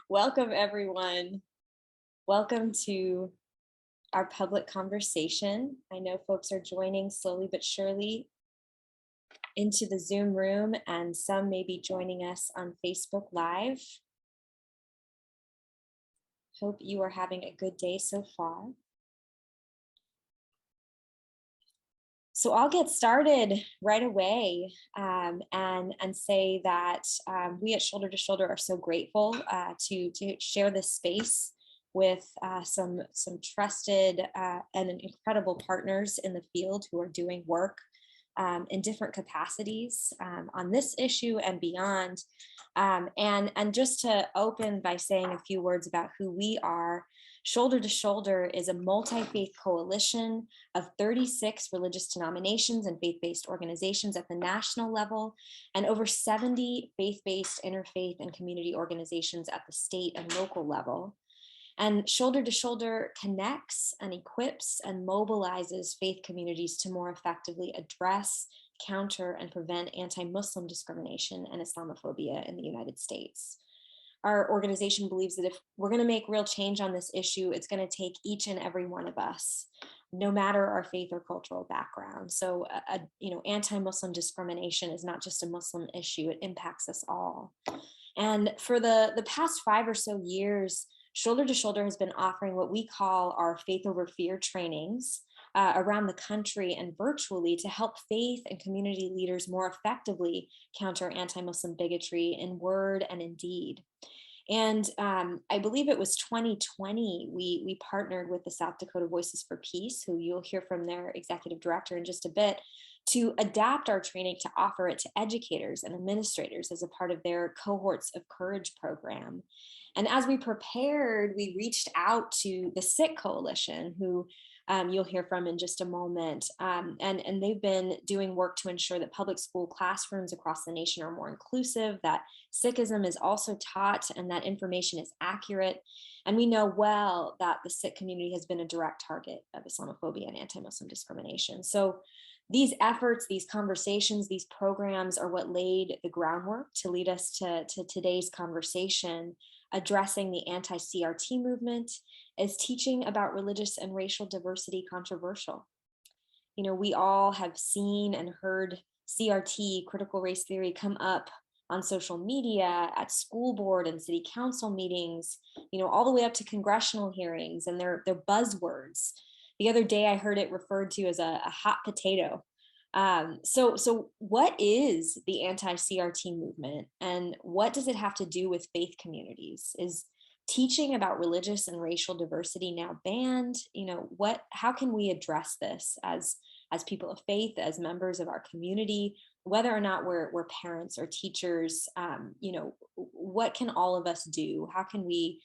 Welcome, everyone. Welcome to our public conversation. I know folks are joining slowly but surely into the Zoom room, and some may be joining us on Facebook Live. Hope you are having a good day so far. So I'll get started right away and say that we at Shoulder to Shoulder are so grateful to share this space with some trusted and incredible partners in the field who are doing work in different capacities on this issue and beyond. And just to open by saying a few words about who we are. Shoulder to Shoulder is a multi-faith coalition of 36 religious denominations and faith-based organizations at the national level, and over 70 faith-based interfaith and community organizations at the state and local level. And Shoulder to Shoulder connects and equips and mobilizes faith communities to more effectively address, counter, and prevent anti-Muslim discrimination and Islamophobia in the United States. Our organization believes that if we're going to make real change on this issue, it's going to take each and every one of us, no matter our faith or cultural background. So, anti-Muslim discrimination is not just a Muslim issue; it impacts us all. And for the past 5 or so years, Shoulder to Shoulder has been offering what we call our Faith Over Fear trainings around the country and virtually to help faith and community leaders more effectively counter anti-Muslim bigotry in word and in deed. And I believe it was 2020, we partnered with the South Dakota Voices for Peace, who you'll hear from their executive director in just a bit, to adapt our training to offer it to educators and administrators as a part of their Cohorts of Courage program. And as we prepared, we reached out to the Sikh Coalition, who you'll hear from in just a moment. And they've been doing work to ensure that public school classrooms across the nation are more inclusive, that Sikhism is also taught, and that information is accurate. And we know well that the Sikh community has been a direct target of Islamophobia and anti-Muslim discrimination. So these efforts, these conversations, these programs are what laid the groundwork to lead us to today's conversation, addressing the anti-CRT movement. Is teaching about religious and racial diversity controversial? You know, we all have seen and heard CRT, critical race theory, come up on social media, at school board and city council meetings, all the way up to congressional hearings, and they're buzzwords. The other day I heard it referred to as a hot potato. So what is the anti-CRT movement, and what does it have to do with faith communities? Is teaching about religious and racial diversity now banned? How can we address this as people of faith, as members of our community, whether or not we're parents or teachers? What can all of us do? How can we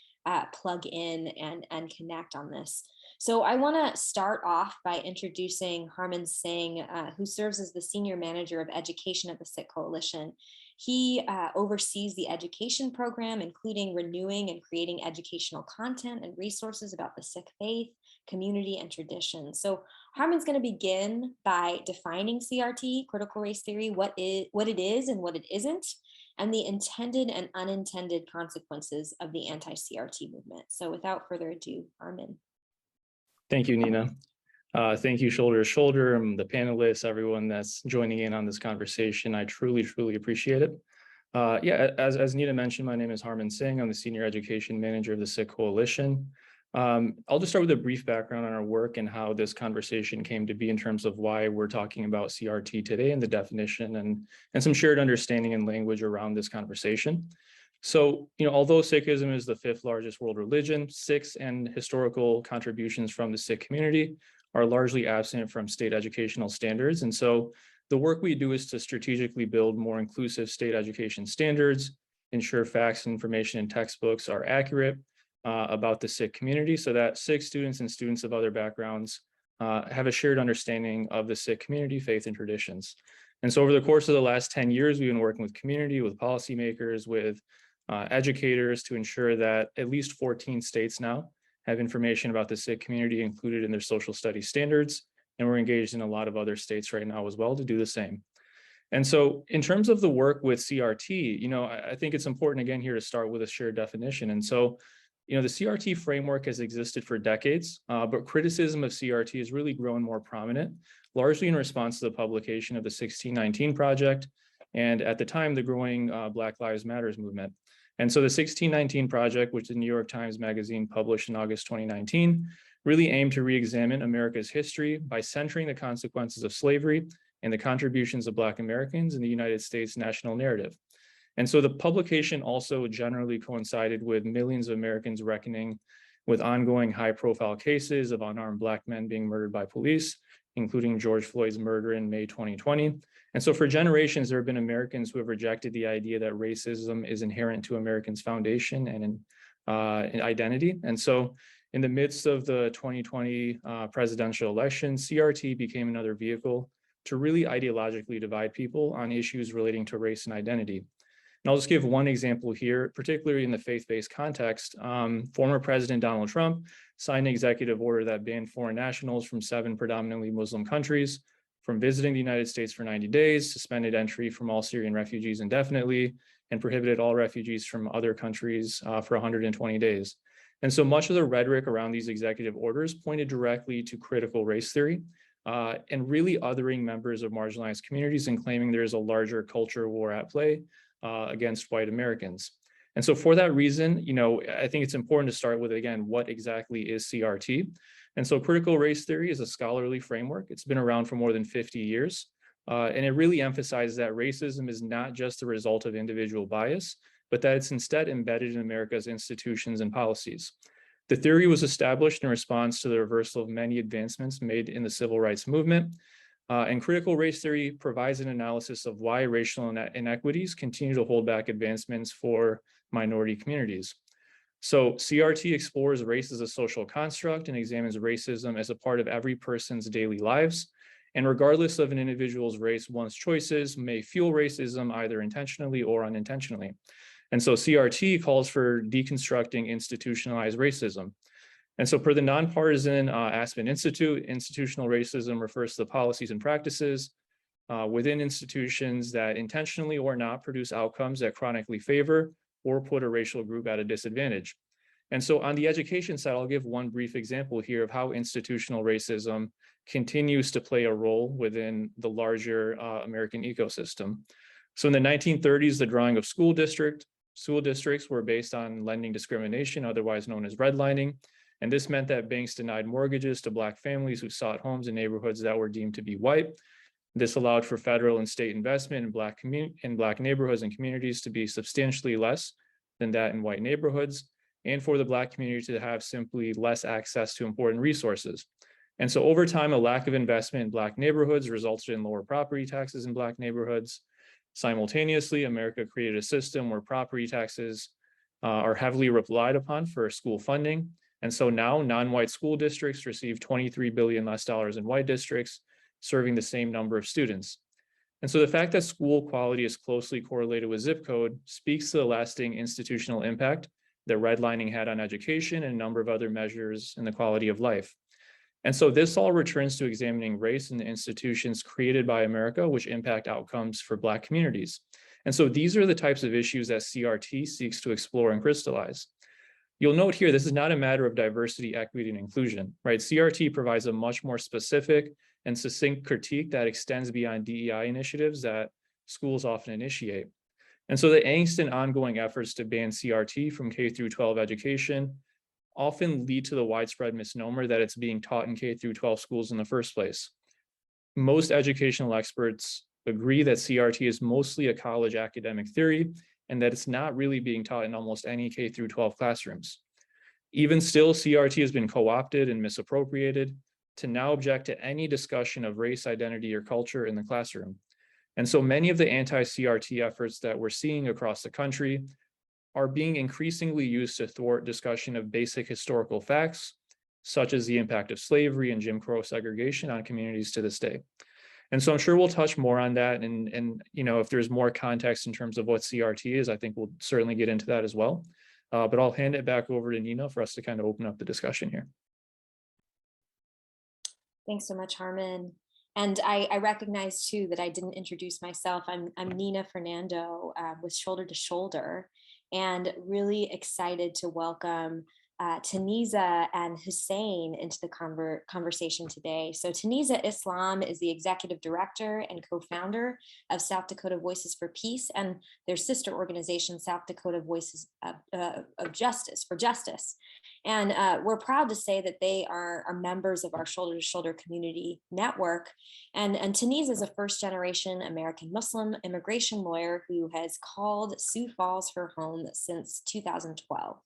plug in and connect on this? So I want to start off by introducing Harman Singh, who serves as the Senior Manager of Education at the Sikh Coalition. He oversees the education program, including renewing and creating educational content and resources about the Sikh faith, community, and tradition. So Harman's going to begin by defining CRT, critical race theory, what it is and what it isn't, and the intended and unintended consequences of the anti-CRT movement. So without further ado, Harman. Thank you, Nina. Thank you, Shoulder to Shoulder, and the panelists, everyone that's joining in on this conversation. I truly, truly appreciate it. As Nina mentioned, my name is Harman Singh. I'm the Senior Education Manager of the Sikh Coalition. I'll just start with a brief background on our work and how this conversation came to be in terms of why we're talking about CRT today and the definition and some shared understanding and language around this conversation. So, although Sikhism is the 5th largest world religion, Sikhs and historical contributions from the Sikh community are largely absent from state educational standards. And so the work we do is to strategically build more inclusive state education standards, ensure facts and information in textbooks are accurate about the Sikh community so that Sikh students and students of other backgrounds have a shared understanding of the Sikh community, faith, and traditions. And so over the course of the last 10 years, we've been working with community, with policymakers, with educators to ensure that at least 14 states now have information about the Sikh community included in their social studies standards. And we're engaged in a lot of other states right now as well to do the same. And so in terms of the work with CRT, I think it's important again here to start with a shared definition. And so, the CRT framework has existed for decades, but criticism of CRT has really grown more prominent, largely in response to the publication of the 1619 Project, and at the time, the growing Black Lives Matters movement. And so the 1619 Project, which the New York Times Magazine published in August 2019, really aimed to re-examine America's history by centering the consequences of slavery and the contributions of Black Americans in the United States national narrative. And so the publication also generally coincided with millions of Americans reckoning with ongoing high-profile cases of unarmed Black men being murdered by police, including George Floyd's murder in May 2020. And so for generations, there have been Americans who have rejected the idea that racism is inherent to Americans' foundation and in identity. And so in the midst of the 2020 presidential election, CRT became another vehicle to really ideologically divide people on issues relating to race and identity. And I'll just give one example here, particularly in the faith-based context. Former President Donald Trump signed an executive order that banned foreign nationals from 7 predominantly Muslim countries from visiting the United States for 90 days, suspended entry from all Syrian refugees indefinitely, and prohibited all refugees from other countries for 120 days. And so much of the rhetoric around these executive orders pointed directly to critical race theory, and really othering members of marginalized communities and claiming there is a larger culture war at play against white Americans. And so for that reason, I think it's important to start with, again, what exactly is CRT? And so critical race theory is a scholarly framework. It's been around for more than 50 years. And it really emphasizes that racism is not just the result of individual bias, but that it's instead embedded in America's institutions and policies. The theory was established in response to the reversal of many advancements made in the civil rights movement. And critical race theory provides an analysis of why racial inequities continue to hold back advancements for minority communities. So CRT explores race as a social construct and examines racism as a part of every person's daily lives. And regardless of an individual's race, one's choices may fuel racism either intentionally or unintentionally. And so CRT calls for deconstructing institutionalized racism. And so per the nonpartisan Aspen Institute, institutional racism refers to the policies and practices within institutions that intentionally or not produce outcomes that chronically favor or put a racial group at a disadvantage. And so on the education side, I'll give one brief example here of how institutional racism continues to play a role within the larger American ecosystem. So in the 1930s, the drawing of school districts were based on lending discrimination, otherwise known as redlining. And this meant that banks denied mortgages to Black families who sought homes in neighborhoods that were deemed to be white. This allowed for federal and state investment in Black neighborhoods and communities to be substantially less than that in white neighborhoods, and for the Black community to have simply less access to important resources. And so over time, a lack of investment in Black neighborhoods resulted in lower property taxes in Black neighborhoods. Simultaneously, America created a system where property taxes are heavily relied upon for school funding. And so now non-white school districts receive $23 billion less dollars in white districts, serving the same number of students. And so the fact that school quality is closely correlated with zip code speaks to the lasting institutional impact that redlining had on education and a number of other measures in the quality of life. And so this all returns to examining race in the institutions created by America, which impact outcomes for Black communities. And so these are the types of issues that CRT seeks to explore and crystallize. You'll note here, this is not a matter of diversity, equity, and inclusion, right? CRT provides a much more specific and succinct critique that extends beyond DEI initiatives that schools often initiate. And so the angst and ongoing efforts to ban CRT from K through 12 education often lead to the widespread misnomer that it's being taught in K through 12 schools in the first place. Most educational experts agree that CRT is mostly a college academic theory and that it's not really being taught in almost any K through 12 classrooms. Even still, CRT has been co-opted and misappropriated to now object to any discussion of race, identity, or culture in the classroom. And so many of the anti-CRT efforts that we're seeing across the country are being increasingly used to thwart discussion of basic historical facts, such as the impact of slavery and Jim Crow segregation on communities to this day. And so I'm sure we'll touch more on that. And if there's more context in terms of what CRT is, I think we'll certainly get into that as well. But I'll hand it back over to Nina for us to kind of open up the discussion here. Thanks so much, Harman. And I recognize too that I didn't introduce myself. I'm Nina Fernando with Shoulder to Shoulder, and really excited to welcome Taneeza and Hussein into the conversation today. So Taneeza Islam is the executive director and co-founder of South Dakota Voices for Peace and their sister organization, South Dakota Voices of Justice for Justice. And we're proud to say that they are members of our Shoulder to Shoulder community network. And Taneeza is a first generation American Muslim immigration lawyer who has called Sioux Falls her home since 2012.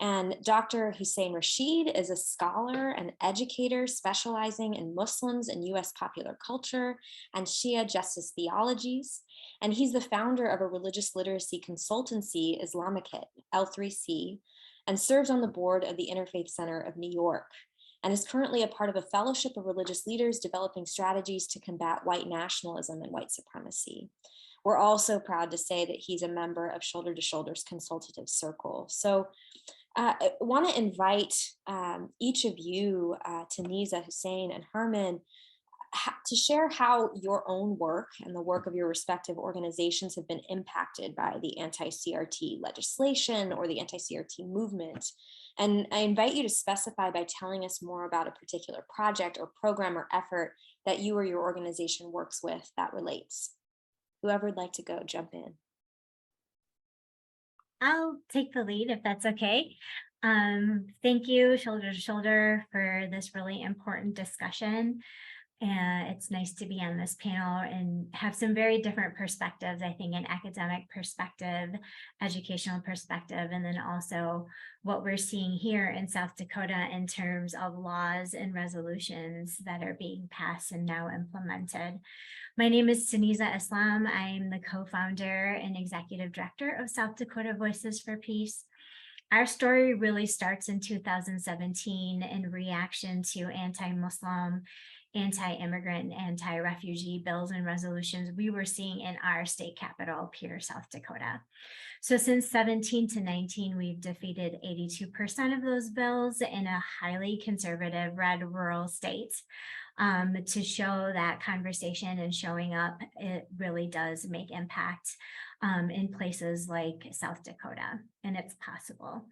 And Dr. Hussein Rashid is a scholar and educator specializing in Muslims and US popular culture and Shia justice theologies. And he's the founder of a religious literacy consultancy, Islamicate, L3C, and serves on the board of the Interfaith Center of New York, and is currently a part of a fellowship of religious leaders developing strategies to combat white nationalism and white supremacy. We're also proud to say that he's a member of Shoulder to Shoulder's consultative circle. So I want to invite each of you, Taneeza, Hussein, and Harman, to share how your own work and the work of your respective organizations have been impacted by the anti-CRT legislation or the anti-CRT movement. And I invite you to specify by telling us more about a particular project or program or effort that you or your organization works with that relates. Whoever would like to go, jump in. I'll take the lead if that's okay. Thank you, Shoulder to Shoulder, for this really important discussion. And it's nice to be on this panel and have some very different perspectives, I think, an academic perspective, educational perspective, and then also what we're seeing here in South Dakota in terms of laws and resolutions that are being passed and now implemented. My name is Taneeza Islam. I'm the co-founder and executive director of South Dakota Voices for Peace. Our story really starts in 2017 in reaction to anti-Muslim, anti-immigrant, and anti-refugee bills and resolutions we were seeing in our state capital, Pierre, South Dakota. So since 17 to 19, we've defeated 82% of those bills in a highly conservative red rural state. To show that conversation and showing up, it really does make impact in places like South Dakota, and it's possible.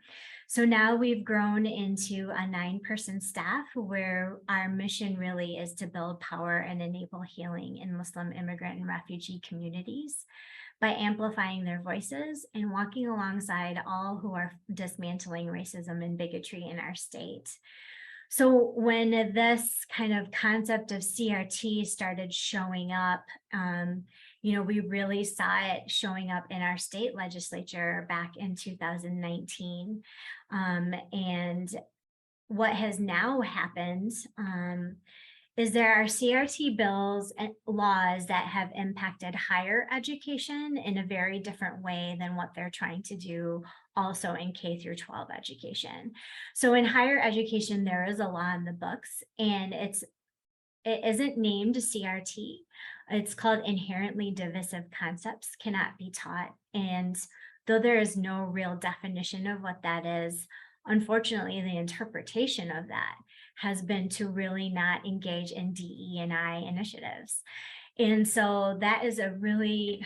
So now we've grown into a 9-person staff where our mission really is to build power and enable healing in Muslim immigrant and refugee communities by amplifying their voices and walking alongside all who are dismantling racism and bigotry in our state. So when this kind of concept of CRT started showing up, we really saw it showing up in our state legislature back in 2019. And what has now happened is there are CRT bills and laws that have impacted higher education in a very different way than what they're trying to do also in K through 12 education. So in higher education, there is a law in the books, and it isn't named CRT. It's called inherently divisive concepts cannot be taught. And though there is no real definition of what that is, unfortunately, the interpretation of that has been to really not engage in DE&I initiatives. And so that is a really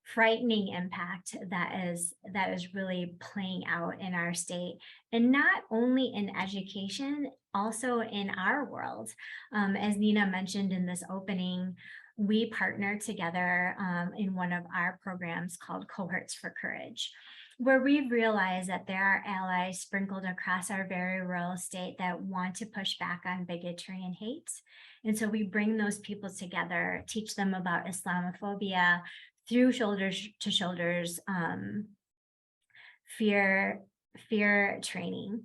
frightening impact that is really playing out in our state, and not only in education, also in our world. As Nina mentioned in this opening, we partner together in one of our programs called Cohorts for Courage, where we've realized that there are allies sprinkled across our very rural state that want to push back on bigotry and hate. And so we bring those people together, teach them about Islamophobia through Shoulder to Shoulders fear training,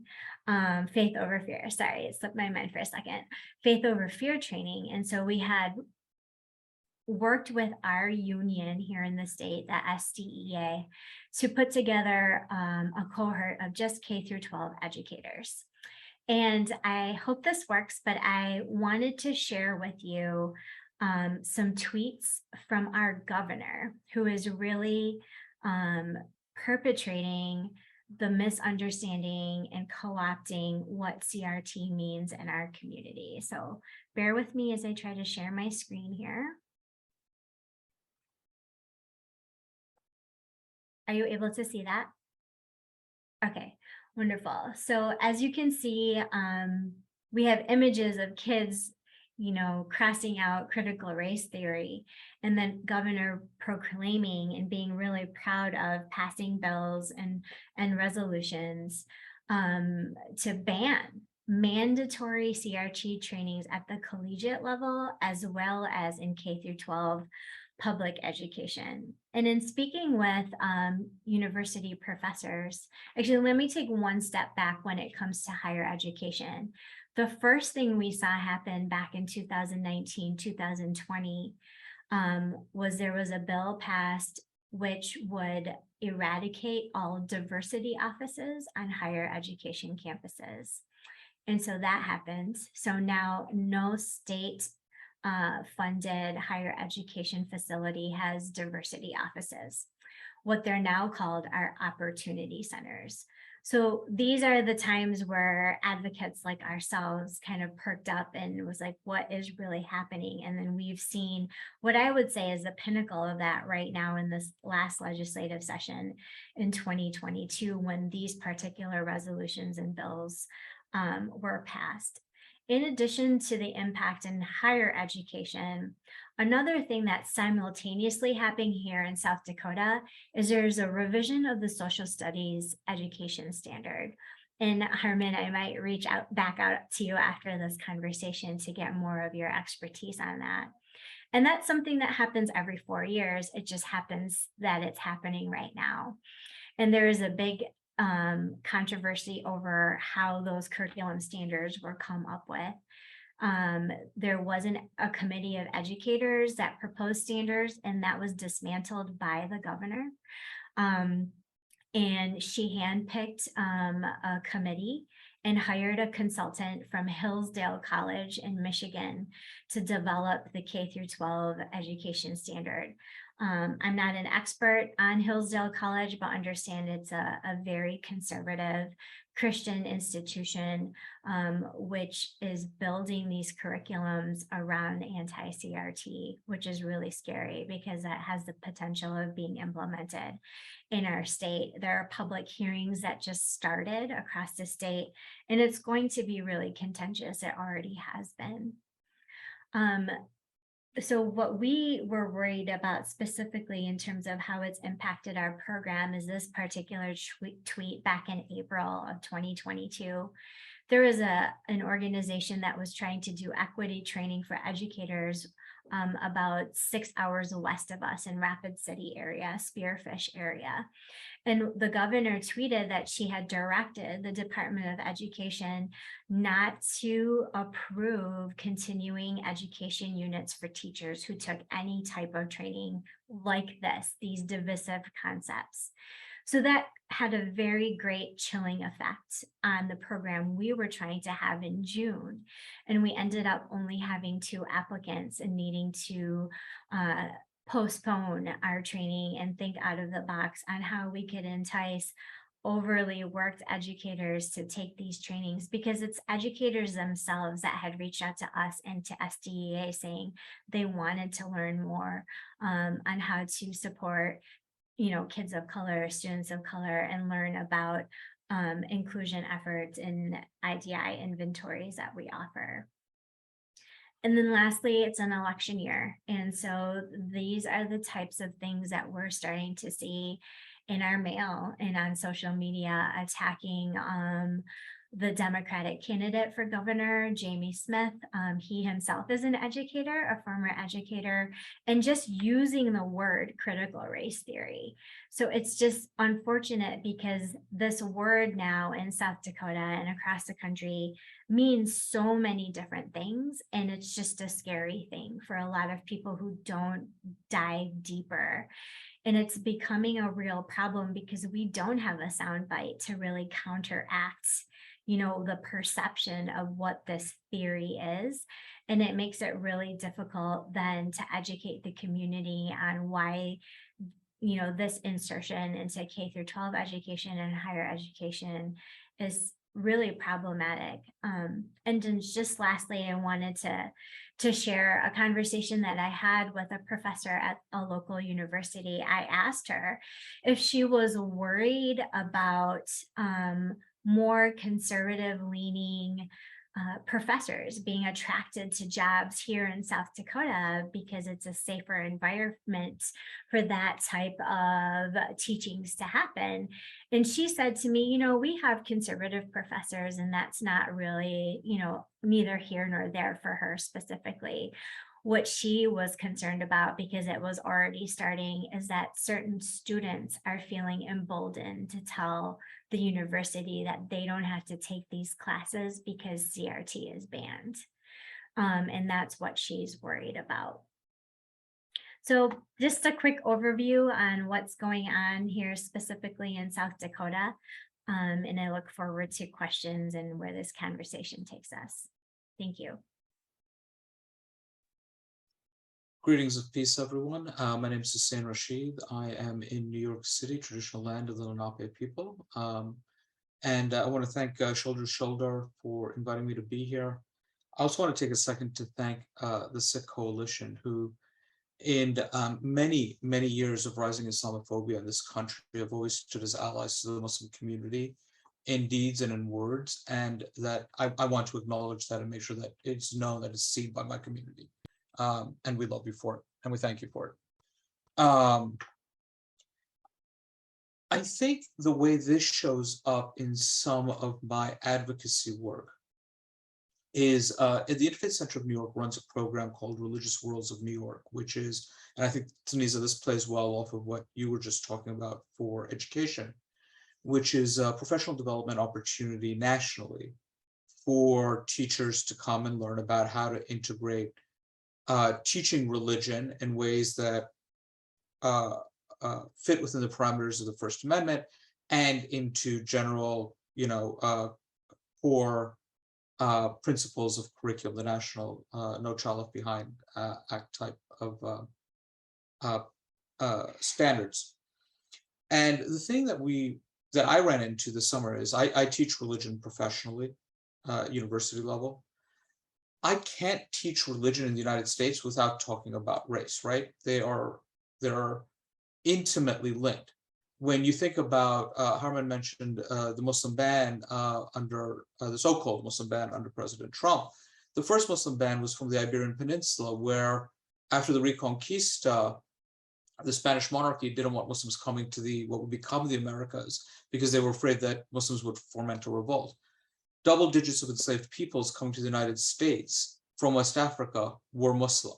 faith over fear. Sorry, it slipped my mind for a second. Faith over fear training. And so we had worked with our union here in the state, the SDEA, to put together a cohort of just K through 12 educators. And I hope this works, but I wanted to share with you some tweets from our governor, who is really perpetrating the misunderstanding and co-opting what CRT means in our community. So bear with me as I try to share my screen here. Are you able to see that? Okay, wonderful. So as you can see, we have images of kids, crossing out critical race theory, and then governor proclaiming and being really proud of passing bills and resolutions to ban mandatory CRT trainings at the collegiate level, as well as in K through 12 public education. And in speaking with university professors, actually, let me take one step back when it comes to higher education. The first thing we saw happen back in 2019, 2020 was there was a bill passed which would eradicate all diversity offices on higher education campuses. And so that happened. So now no state funded higher education facility has diversity offices. What they're now called are opportunity centers. So these are the times where advocates like ourselves kind of perked up and was like, what is really happening? And then we've seen what I would say is the pinnacle of that right now in this last legislative session in 2022, when these particular resolutions and bills were passed. In addition to the impact in higher education, another thing that's simultaneously happening here in South Dakota is there's a revision of the social studies education standard. And Harman, I might reach back out to you after this conversation to get more of your expertise on that. And that's something that happens every 4 years. It just happens that it's happening right now. And there is a big controversy over how those curriculum standards were come up with. There wasn't a committee of educators that proposed standards, and that was dismantled by the governor. And she handpicked a committee and hired a consultant from Hillsdale College in Michigan to develop the K through 12 education standard. I'm not an expert on Hillsdale College, but understand it's a very conservative Christian institution, which is building these curriculums around anti-CRT, which is really scary because that has the potential of being implemented in our state. There are public hearings that just started across the state, and it's going to be really contentious. It already has been. So what we were worried about specifically in terms of how it's impacted our program is this particular tweet back in April of 2022. There was an organization that was trying to do equity training for educators about 6 hours west of us in Rapid City area, Spearfish area. And the governor tweeted that she had directed the Department of Education not to approve continuing education units for teachers who took any type of training like this, these divisive concepts. So that had a very great chilling effect on the program we were trying to have in June. And we ended up only having 2 applicants and needing to postpone our training and think out of the box on how we could entice overly worked educators to take these trainings, because it's educators themselves that had reached out to us and to SDEA saying they wanted to learn more on how to support kids of color, students of color, and learn about inclusion efforts in IDI inventories that we offer. And then lastly, it's an election year. And so these are the types of things that we're starting to see in our mail and on social media, attacking the Democratic candidate for governor, Jamie Smith. He himself is an educator, a former educator, and just using the word critical race theory. So it's just unfortunate because this word now in South Dakota and across the country means so many different things. And it's just a scary thing for a lot of people who don't dive deeper. And it's becoming a real problem because we don't have a soundbite to really counteract the perception of what this theory is. And it makes it really difficult then to educate the community on why this insertion into K through 12 education and higher education is really problematic. And then just lastly, I wanted to share a conversation that I had with a professor at a local university. I asked her if she was worried about more conservative leaning professors being attracted to jobs here in South Dakota because it's a safer environment for that type of teachings to happen. And she said to me, we have conservative professors, and that's not really, neither here nor there for her specifically. What she was concerned about, because it was already starting, is that certain students are feeling emboldened to tell the university that they don't have to take these classes because CRT is banned. And that's what she's worried about. So just a quick overview on what's going on here specifically in South Dakota. And I look forward to questions and where this conversation takes us. Thank you. Greetings of peace, everyone. My name is Hussein Rashid. I am in New York City, traditional land of the Lenape people. And I want to thank Shoulder to Shoulder for inviting me to be here. I also want to take a second to thank the Sikh Coalition, who in many, many years of rising Islamophobia in this country have always stood as allies to the Muslim community in deeds and in words. And that I want to acknowledge that and make sure that it's known, that it's seen by my community. And we love you for it, and we thank you for it. I think the way this shows up in some of my advocacy work is the Interfaith Center of New York runs a program called Religious Worlds of New York, which is, and I think, Taneeza, this plays well off of what you were just talking about for education, which is a professional development opportunity nationally for teachers to come and learn about how to integrate teaching religion in ways that fit within the parameters of the First Amendment and into general, core principles of curriculum, the National No Child Left Behind Act type of standards. And the thing that I ran into this summer is I teach religion professionally, university level. I can't teach religion in the United States without talking about race, right? They're intimately linked. When you think about, Harman mentioned the Muslim ban under the so-called Muslim ban under President Trump. The first Muslim ban was from the Iberian Peninsula, where after the Reconquista, the Spanish monarchy didn't want Muslims coming to what would become the Americas because they were afraid that Muslims would foment a revolt. Double digits of enslaved peoples coming to the United States from West Africa were Muslim.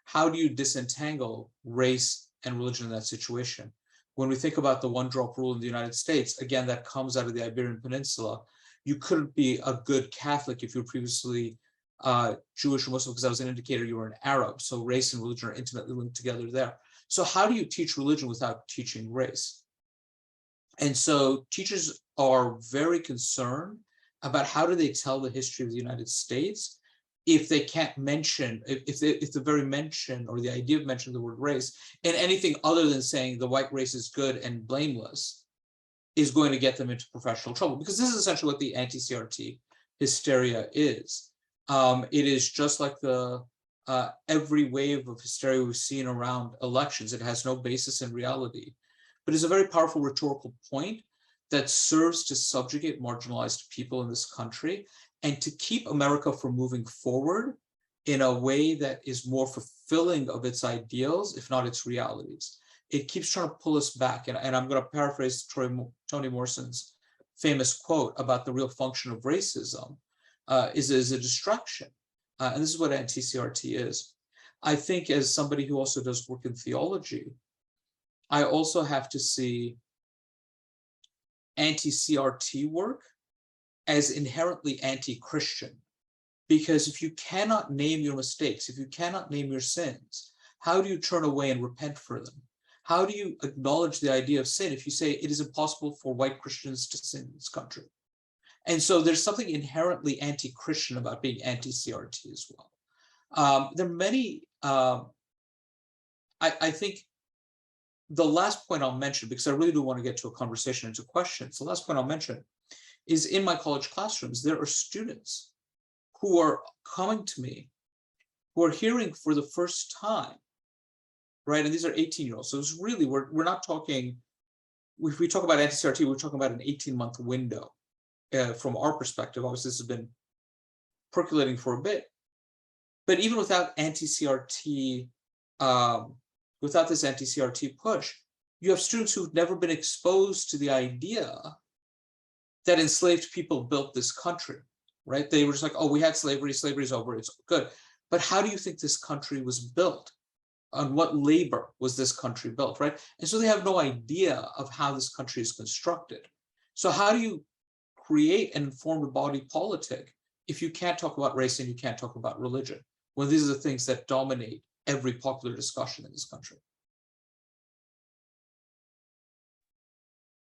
How do you disentangle race and religion in that situation? When we think about the one-drop rule in the United States, again, that comes out of the Iberian Peninsula. You couldn't be a good Catholic if you were previously Jewish or Muslim, because that was an indicator you were an Arab. So race and religion are intimately linked together there. So how do you teach religion without teaching race? And so teachers are very concerned about how do they tell the history of the United States if they can't mention, if the very mention or the idea of mentioning the word race and anything other than saying the white race is good and blameless is going to get them into professional trouble, because this is essentially what the anti-CRT hysteria is. It is just like the every wave of hysteria we've seen around elections. It has no basis in reality, but it's a very powerful rhetorical point that serves to subjugate marginalized people in this country and to keep America from moving forward in a way that is more fulfilling of its ideals, if not its realities. It keeps trying to pull us back. And I'm going to paraphrase Toni Morrison's famous quote about the real function of racism is a distraction. And this is what anti-CRT is. I think, as somebody who also does work in theology, I also have to see anti-CRT work as inherently anti-Christian. Because if you cannot name your mistakes, if you cannot name your sins, how do you turn away and repent for them? How do you acknowledge the idea of sin if you say it is impossible for white Christians to sin in this country? And so there's something inherently anti-Christian about being anti-CRT as well. There are many, I think the last point I'll mention, because I really do want to get to a conversation and to questions, the last point I'll mention is in my college classrooms, there are students who are coming to me, who are hearing for the first time, right? And these are 18-year-olds. So it's really, we're not talking, if we talk about anti-CRT, we're talking about an 18-month window from our perspective. Obviously, this has been percolating for a bit. But even without anti-CRT, without this anti-CRT push, you have students who've never been exposed to the idea that enslaved people built this country, right? They were just like, oh, we had slavery, slavery's over, it's good. But how do you think this country was built? On what labor was this country built, right? And so they have no idea of how this country is constructed. So how do you create an informed body politic if you can't talk about race and you can't talk about religion, when these are the things that dominate every popular discussion in this country?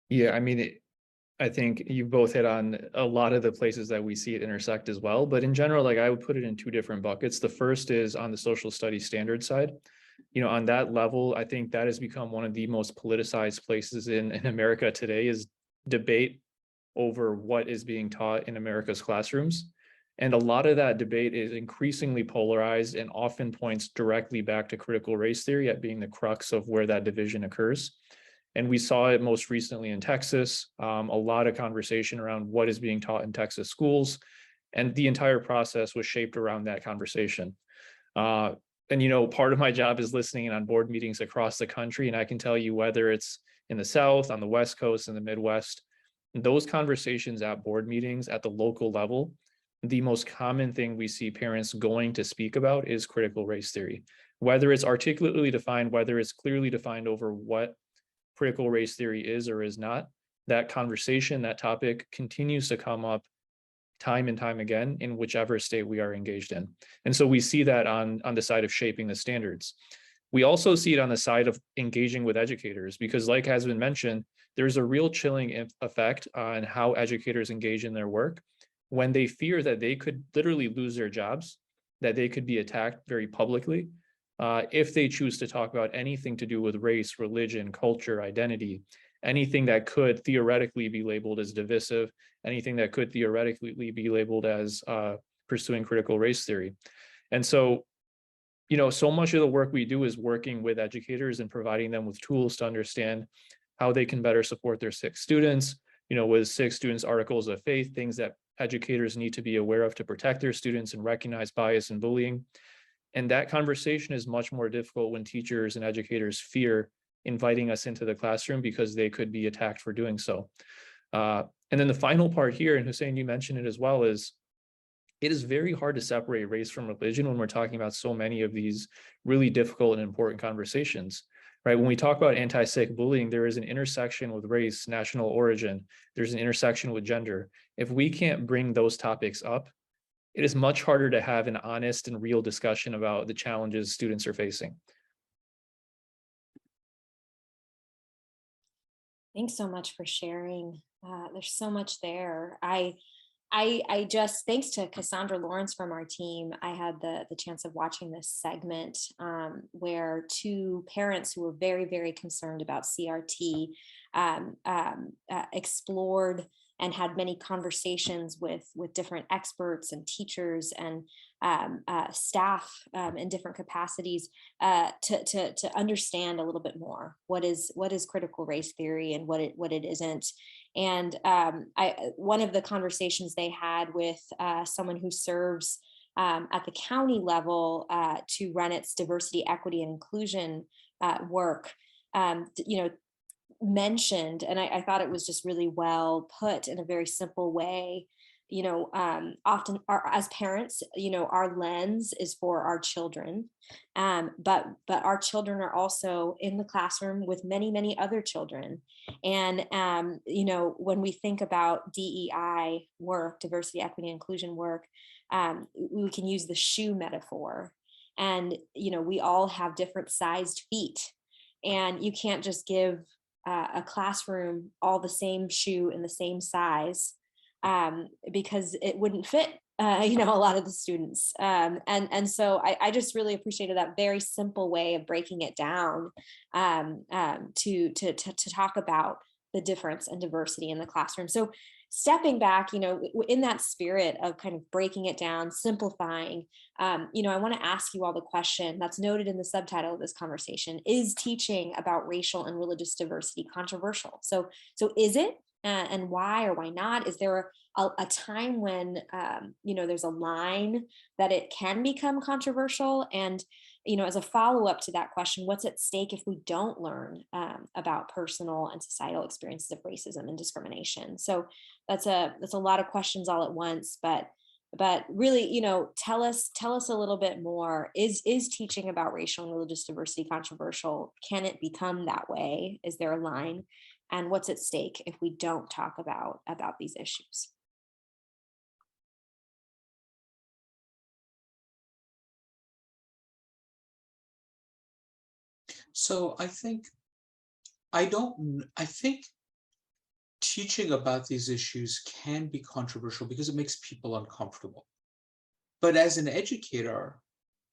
Yeah, I mean, I think you both hit on a lot of the places that we see it intersect as well. But in general, like I would put it in two different buckets. The first is on the social studies standard side. You know, on that level, I think that has become one of the most politicized places in America today, is debate over what is being taught in America's classrooms. And a lot of that debate is increasingly polarized and often points directly back to critical race theory at being the crux of where that division occurs. And we saw it most recently in Texas, a lot of conversation around what is being taught in Texas schools. And the entire process was shaped around that conversation. And, you know, part of my job is listening in on board meetings across the country. And I can tell you, whether it's in the South, on the West Coast, in the Midwest, those conversations at board meetings at the local level, the most common thing we see parents going to speak about is critical race theory, whether it's articulately defined, whether it's clearly defined over what critical race theory is or is not. That conversation, that topic continues to come up time and time again in whichever state we are engaged in. And so we see that on the side of shaping the standards. We also see it on the side of engaging with educators, because like has been mentioned, there's a real chilling effect on how educators engage in their work when they fear that they could literally lose their jobs, that they could be attacked very publicly if they choose to talk about anything to do with race, religion, culture, identity, anything that could theoretically be labeled as divisive, anything that could theoretically be labeled as pursuing critical race theory. And so, you know, so much of the work we do is working with educators and providing them with tools to understand how they can better support their Sikh students, you know, with Sikh students' articles of faith, things that educators need to be aware of to protect their students and recognize bias and bullying. And that conversation is much more difficult when teachers and educators fear inviting us into the classroom because they could be attacked for doing so. And then the final part here, and Hussein, you mentioned it as well, is it is very hard to separate race from religion when we're talking about so many of these really difficult and important conversations, right? When we talk about anti-Sikh bullying, there is an intersection with race, national origin, there's an intersection with gender. If we can't bring those topics up, it is much harder to have an honest and real discussion about the challenges students are facing. Thanks so much for sharing. There's so much there. I just, thanks to Cassandra Lawrence from our team, I had the chance of watching this segment where two parents who were very, very concerned about CRT explored and had many conversations with different experts and teachers and staff in different capacities to understand a little bit more what is critical race theory and what it isn't. And one of the conversations they had with someone who serves at the county level to run its diversity, equity, and inclusion work, mentioned, and I thought it was just really well put in a very simple way. Often as parents, our lens is for our children, but our children are also in the classroom with many, many other children. And when we think about DEI work, diversity, equity, inclusion work, we can use the shoe metaphor. And we all have different sized feet, and you can't just give a classroom all the same shoe in the same size, because it wouldn't fit a lot of the students. And so I just really appreciated that very simple way of breaking it down to talk about the difference and diversity in the classroom. So stepping back, in that spirit of kind of breaking it down, simplifying, I want to ask you all the question that's noted in the subtitle of this conversation: is teaching about racial and religious diversity controversial? So is it? And why or why not? Is there a time when there's a line that it can become controversial? And as a follow-up to that question, what's at stake if we don't learn about personal and societal experiences of racism and discrimination? So that's a lot of questions all at once, but really, tell us a little bit more. Is teaching about racial and religious diversity controversial? Can it become that way? Is there a line? And what's at stake if we don't talk about these issues? So I think teaching about these issues can be controversial because it makes people uncomfortable. But as an educator,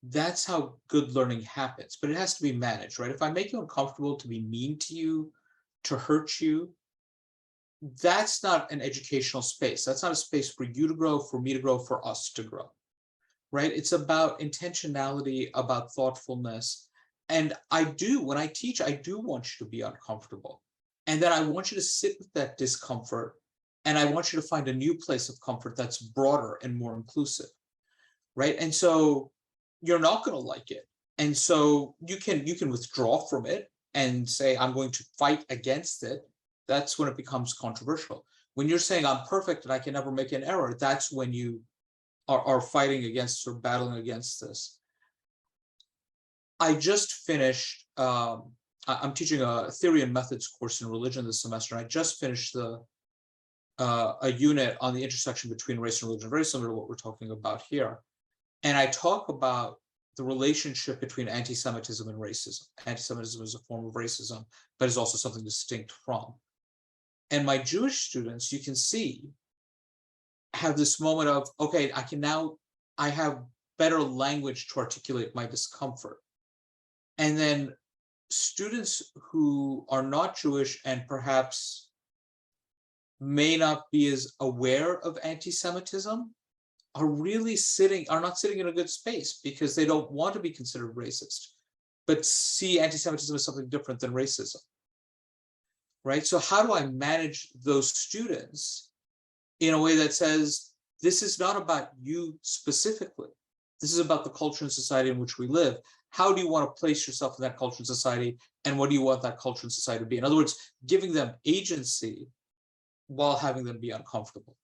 that's how good learning happens. But it has to be managed, right? If I make you uncomfortable to be mean to you, to hurt you, that's not an educational space. That's not a space for you to grow, for me to grow, for us to grow, right? It's about intentionality, about thoughtfulness. And when I teach, I do want you to be uncomfortable. And then I want you to sit with that discomfort, and I want you to find a new place of comfort that's broader and more inclusive, right? And so you're not going to like it. And so you can withdraw from it and say, I'm going to fight against it. That's when it becomes controversial. When you're saying I'm perfect and I can never make an error, that's when you are fighting against or battling against this. I just finished, I'm teaching a theory and methods course in religion this semester. And I just finished a unit on the intersection between race and religion, very similar to what we're talking about here. And I talk about the relationship between anti-Semitism and racism. Anti-Semitism is a form of racism, but is also something distinct from. And my Jewish students, you can see, have this moment of, okay, I have better language to articulate my discomfort. And then students who are not Jewish and perhaps may not be as aware of anti-Semitism are not sitting in a good space because they don't want to be considered racist, but see anti-Semitism as something different than racism, right? So how do I manage those students in a way that says, this is not about you specifically. This is about the culture and society in which we live. How do you want to place yourself in that culture and society? And what do you want that culture and society to be? In other words, giving them agency while having them be uncomfortable.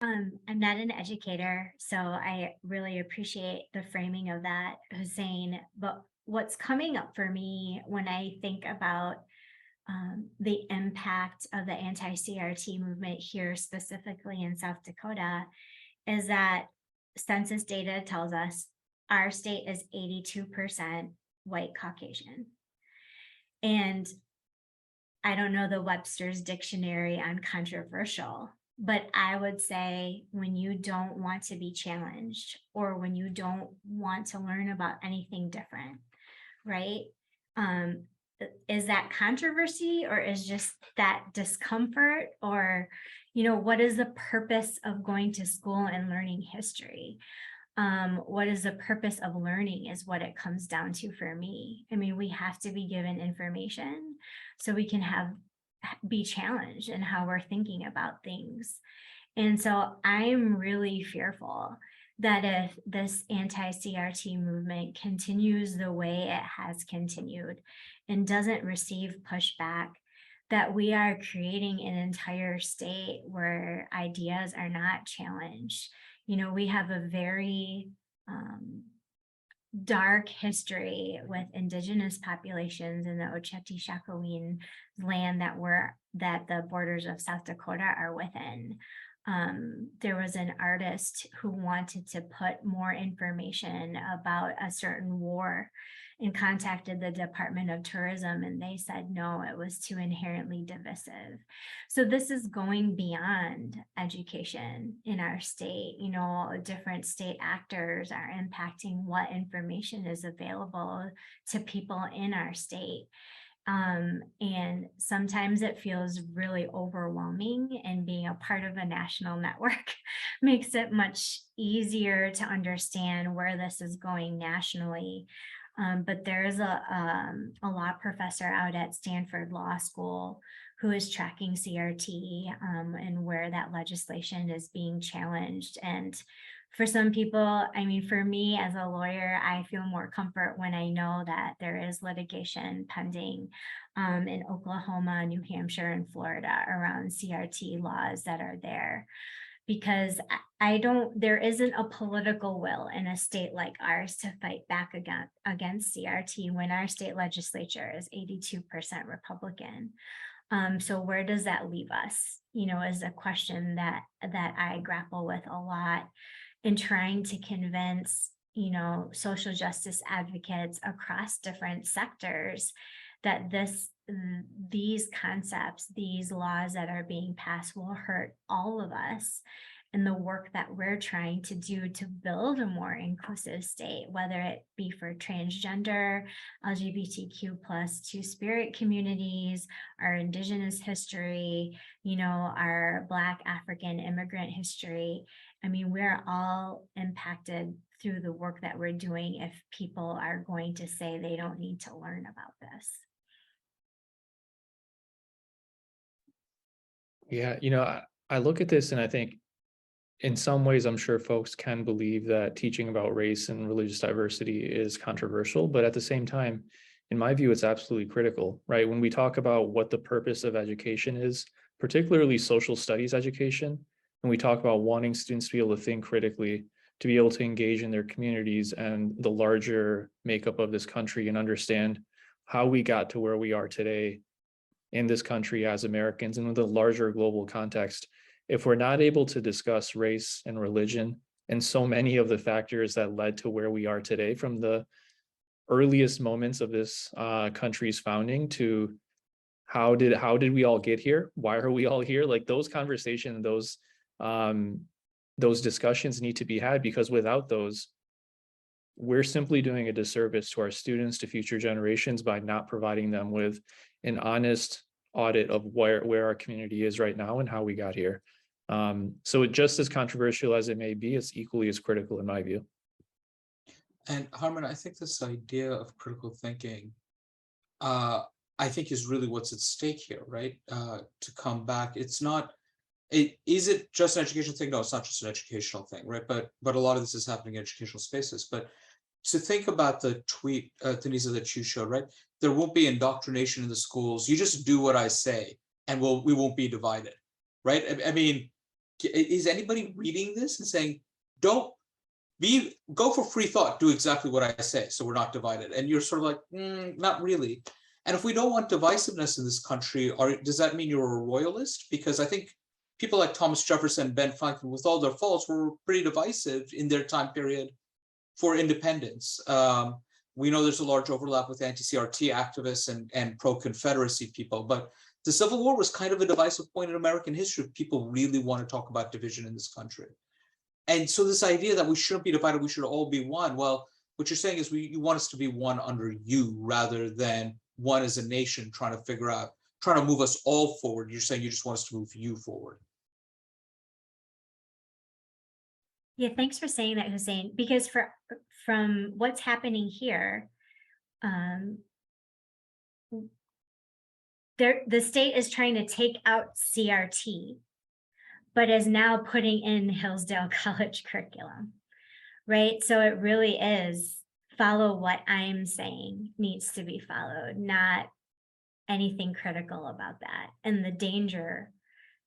I'm not an educator, so I really appreciate the framing of that, Hussein. But what's coming up for me when I think about the impact of the anti-CRT movement here, specifically in South Dakota, is that census data tells us our state is 82% white Caucasian. And I don't know the Webster's dictionary on controversial, but I would say when you don't want to be challenged or when you don't want to learn about anything different, right? Is that controversy, or is just that discomfort? Or, what is the purpose of going to school and learning history? What is the purpose of learning is what it comes down to for me. I mean, we have to be given information so we can be challenged in how we're thinking about things. And so I'm really fearful that if this anti-CRT movement continues the way it has continued and doesn't receive pushback, that we are creating an entire state where ideas are not challenged. We have a very dark history with indigenous populations in the Oceti-Sakowin land that the borders of South Dakota are within. there was an artist who wanted to put more information about a certain war and contacted the Department of Tourism, and they said no, it was too inherently divisive. So this is going beyond education in our state. You know, different state actors are impacting what information is available to people in our state. And sometimes it feels really overwhelming, and being a part of a national network makes it much easier to understand where this is going nationally. But there's a law professor out at Stanford Law School who is tracking CRT and where that legislation is being challenged. And for some people, I mean, for me as a lawyer, I feel more comfort when I know that there is litigation pending in Oklahoma, New Hampshire, and Florida around CRT laws that are there. Because there isn't a political will in a state like ours to fight back against CRT when our state legislature is 82% Republican. So where does that leave us? You know, is a question that I grapple with a lot in trying to convince, you know, social justice advocates across different sectors that these concepts, these laws that are being passed will hurt all of us in the work that we're trying to do to build a more inclusive state, whether it be for transgender, LGBTQ plus two-spirit communities, our Indigenous history, you know, our Black African immigrant history. I mean, we're all impacted through the work that we're doing if people are going to say they don't need to learn about this. Yeah, you know, I look at this and I think in some ways, I'm sure folks can believe that teaching about race and religious diversity is controversial, but at the same time, in my view, it's absolutely critical, right? When we talk about what the purpose of education is, particularly social studies education, and we talk about wanting students to be able to think critically, to be able to engage in their communities and the larger makeup of this country and understand how we got to where we are today in this country as Americans and with a larger global context. If we're not able to discuss race and religion and so many of the factors that led to where we are today, from the earliest moments of this country's founding to how did we all get here? Why are we all here? Like those conversations, those discussions need to be had, because without those, we're simply doing a disservice to our students, to future generations, by not providing them with an honest audit of where our community is right now and how we got here. So just as controversial as it may be, it's equally as critical in my view. And Harman, I think this idea of critical thinking, I think is really what's at stake here, right? To come back, is it just an educational thing? No, it's not just an educational thing, right? But a lot of this is happening in educational spaces. But to think about the tweet, Taneeza, that you showed, right? There won't be indoctrination in the schools. You just do what I say, and we won't be divided, right? I mean, is anybody reading this and saying, go for free thought, do exactly what I say, so we're not divided? And you're sort of like, not really. And if we don't want divisiveness in this country, does that mean you're a royalist? Because I think people like Thomas Jefferson, Ben Franklin, with all their faults, were pretty divisive in their time period for independence. We know there's a large overlap with anti-CRT activists and pro-Confederacy people, but the Civil War was kind of a divisive point in American history if people really want to talk about division in this country. And so this idea that we shouldn't be divided, we should all be one, well, what you're saying is you want us to be one under you rather than one as a nation trying to move us all forward. You're saying you just want us to move you forward. Yeah, thanks for saying that, Hussein, because from what's happening here, the state is trying to take out CRT, but is now putting in Hillsdale College curriculum, right? So it really is follow what I'm saying needs to be followed, not anything critical about that. And the danger,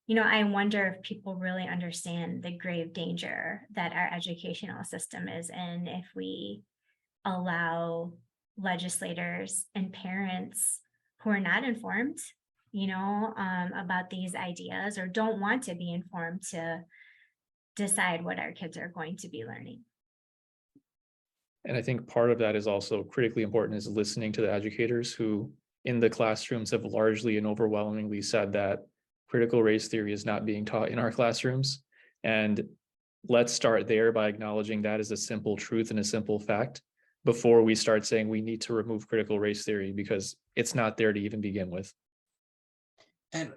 you know, I wonder if people really understand the grave danger that our educational system is in if we allow legislators and parents who are not informed, about these ideas, or don't want to be informed to decide what our kids are going to be learning. And I think part of that is also critically important, is listening to the educators who in the classrooms have largely and overwhelmingly said that critical race theory is not being taught in our classrooms. And let's start there by acknowledging that as a simple truth and a simple fact before we start saying we need to remove critical race theory, because it's not there to even begin with. And,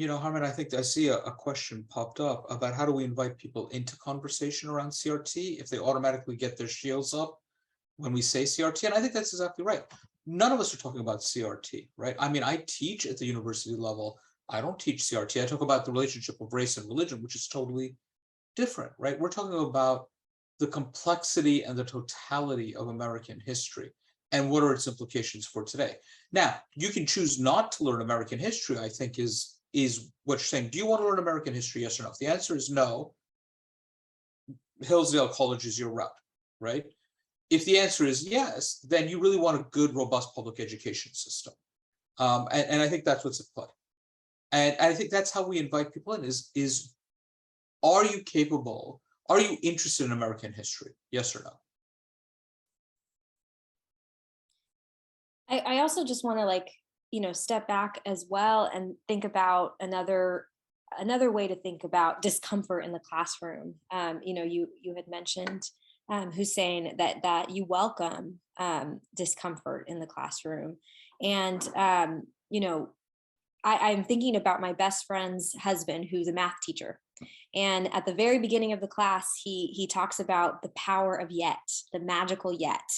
Harman, I think I see a question popped up about how do we invite people into conversation around CRT if they automatically get their shields up when we say CRT. And I think that's exactly right. None of us are talking about CRT, right? I mean, I teach at the university level. I don't teach CRT. I talk about the relationship of race and religion, which is totally different, right? We're talking about the complexity and the totality of American history and what are its implications for today. Now, you can choose not to learn American history, I think is what you're saying. Do you want to learn American history, yes or no? If the answer is no, Hillsdale College is your route, right? If the answer is yes, then you really want a good, robust public education system. And I think that's what's at play. And I think that's how we invite people in is are you capable? Are you interested in American history? Yes or no? I also just want to step back as well and think about another way to think about discomfort in the classroom. You had mentioned, Hussein, that you welcome discomfort in the classroom. And, I'm thinking about my best friend's husband, who's a math teacher. And at the very beginning of the class, he talks about the power of yet, the magical yet,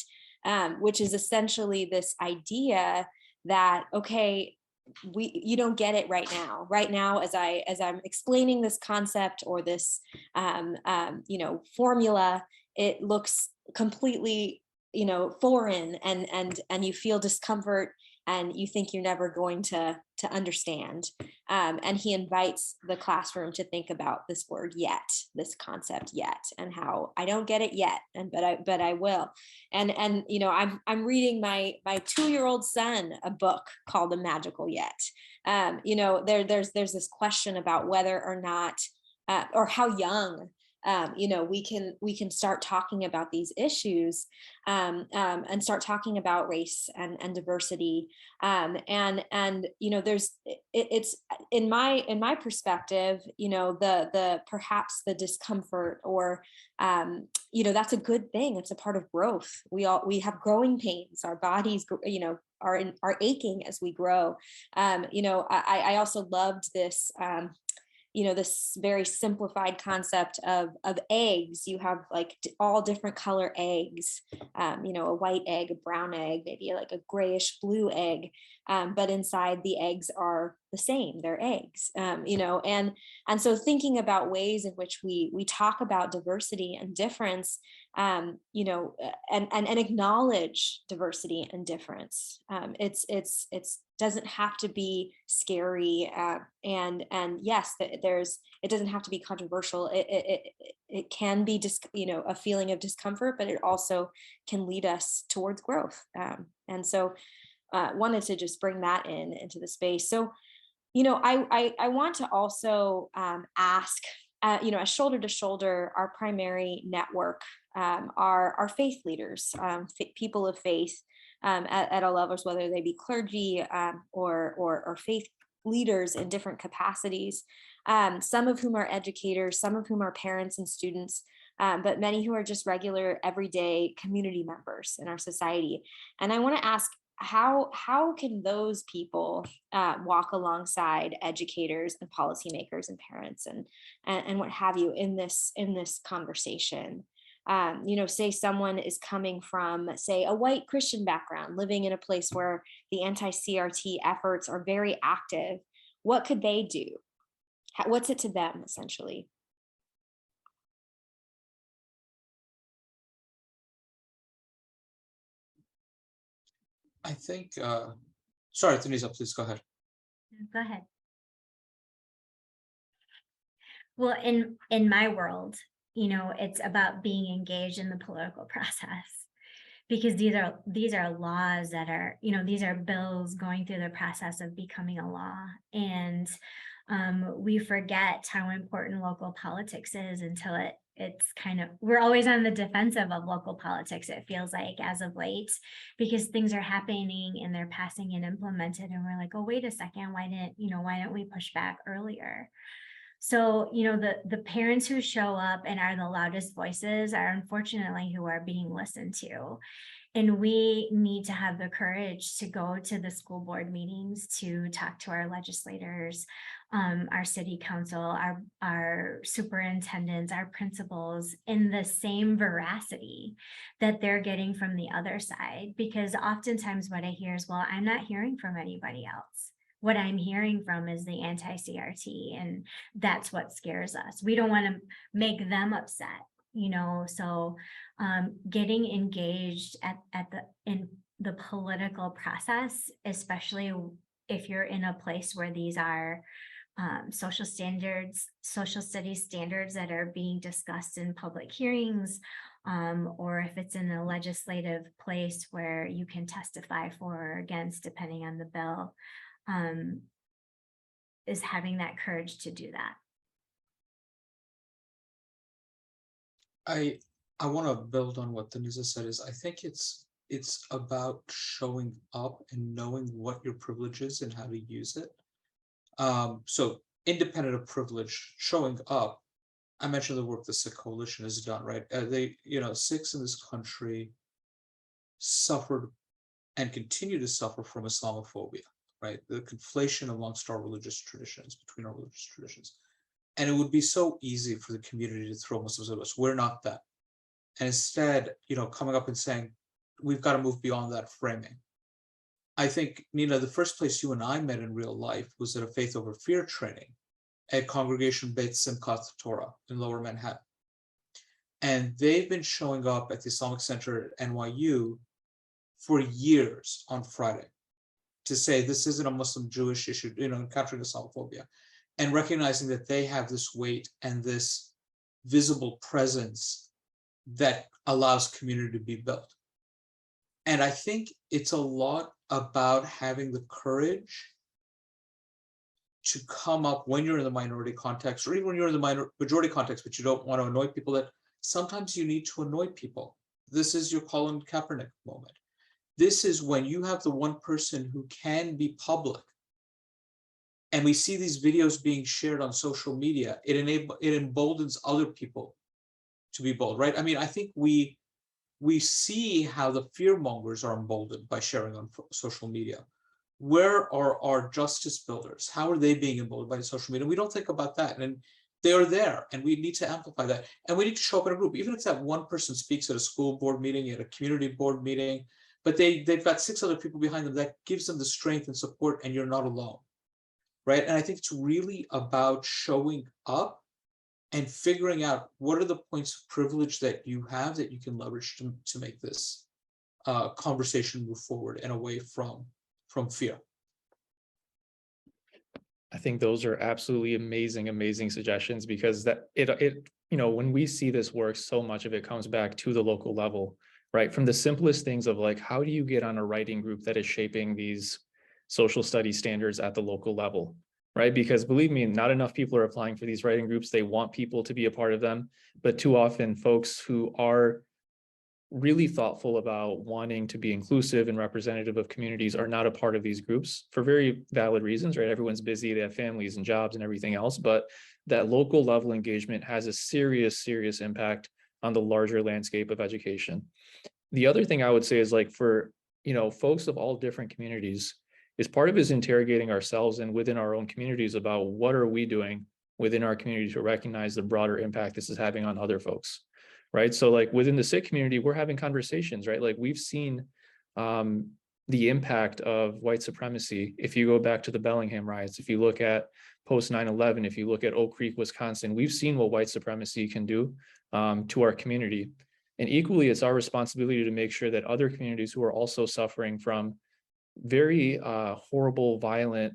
which is essentially this idea that, okay, you don't get it right now. Right now, as I'm explaining this concept or this formula, it looks completely foreign, and you feel discomfort, and you think you're never going to understand. And he invites the classroom to think about this word yet, this concept yet, and how I don't get it yet, but I will. And I'm reading my 2-year-old son a book called The Magical Yet. There's this question about whether or not or how young we can start talking about these issues, and start talking about race and diversity, it's in my perspective, the perhaps the discomfort, or that's a good thing. It's a part of growth. We have growing pains. Our bodies are aching as we grow. I also loved this this very simplified concept of eggs. You have all different color eggs, a white egg, a brown egg, maybe like a grayish blue egg, but inside the eggs are the same, they're eggs, and so thinking about ways in which we talk about diversity and difference, and acknowledge diversity and difference. It's doesn't have to be scary, and yes, it doesn't have to be controversial. It can be just a feeling of discomfort, but it also can lead us towards growth. And so wanted to just bring that into the space. So I want to also ask, as Shoulder to Shoulder, our primary network are faith leaders, people of faith, at all levels, whether they be clergy, or faith leaders in different capacities, some of whom are educators, some of whom are parents and students, but many who are just regular everyday community members in our society. And I want to ask, how can those people walk alongside educators and policymakers and parents and what have you in this conversation? Say someone is coming from, say, a white Christian background, living in a place where the anti-CRT efforts are very active. What could they do? What's it to them, essentially? I think, sorry, Taneeza, please go ahead. Go ahead. Well, in my world, it's about being engaged in the political process, because these are laws that are, these are bills going through the process of becoming a law. And we forget how important local politics is until it's kind of, we're always on the defensive of local politics, it feels like, as of late, because things are happening and they're passing and implemented, and we're like, oh, wait a second, why didn't we push back earlier? So, the parents who show up and are the loudest voices are unfortunately who are being listened to. And we need to have the courage to go to the school board meetings, to talk to our legislators, our city council, our superintendents, our principals, in the same veracity that they're getting from the other side. Because oftentimes what I hear is, well, I'm not hearing from anybody else. What I'm hearing from is the anti-CRT, and that's what scares us. We don't want to make them upset, so getting engaged in the political process, especially if you're in a place where these are social studies standards that are being discussed in public hearings, or if it's in a legislative place where you can testify for or against, depending on the bill, is having that courage to do that. I want to build on what Taneeza said. I think it's about showing up and knowing what your privilege is and how to use it. So independent of privilege, showing up. I mentioned the work the Sikh Coalition has done, right? Sikhs in this country suffered and continue to suffer from Islamophobia, right? The conflation amongst our religious traditions, between our religious traditions. And it would be so easy for the community to throw Muslims at us. We're not that. And instead, coming up and saying, we've got to move beyond that framing. I think, Nina, the first place you and I met in real life was at a Faith Over Fear training at Congregation Beit Simchat Torah in Lower Manhattan. And they've been showing up at the Islamic Center at NYU for years on Friday to say this isn't a Muslim-Jewish issue, encountering Islamophobia, and recognizing that they have this weight and this visible presence that allows community to be built. And I think it's a lot about having the courage to come up when you're in the minority context, or even when you're in the majority context, but you don't want to annoy people, that sometimes you need to annoy people. This is your Colin Kaepernick moment. This is when you have the one person who can be public. And we see these videos being shared on social media. It emboldens other people to be bold, right? I mean, I think we see how the fear mongers are emboldened by sharing on social media. Where are our justice builders? How are they being emboldened by social media? We don't think about that. And they are there, and we need to amplify that. And we need to show up in a group, even if that one person speaks at a school board meeting, at a community board meeting, but they've got 6 other people behind them, that gives them the strength and support, and you're not alone, right? And I think it's really about showing up and figuring out what are the points of privilege that you have that you can leverage to make this conversation move forward and away from fear. I think those are absolutely amazing suggestions, because that when we see this work, so much of it comes back to the local level, right? From the simplest things of like, how do you get on a writing group that is shaping these social studies standards at the local level, right? Because believe me, not enough people are applying for these writing groups. They want people to be a part of them, but too often folks who are really thoughtful about wanting to be inclusive and representative of communities are not a part of these groups for very valid reasons, right? Everyone's busy, they have families and jobs and everything else, but that local level engagement has a serious impact on the larger landscape of education. The other thing I would say is, like, for folks of all different communities, is part of it is interrogating ourselves and within our own communities about what are we doing within our community to recognize the broader impact this is having on other folks, right? So like within the Sikh community, we're having conversations, right? Like we've seen the impact of white supremacy. If you go back to the Bellingham riots, if you look at post 9/11, if you look at Oak Creek, Wisconsin, we've seen what white supremacy can do to our community. And equally, it's our responsibility to make sure that other communities who are also suffering from very horrible, violent,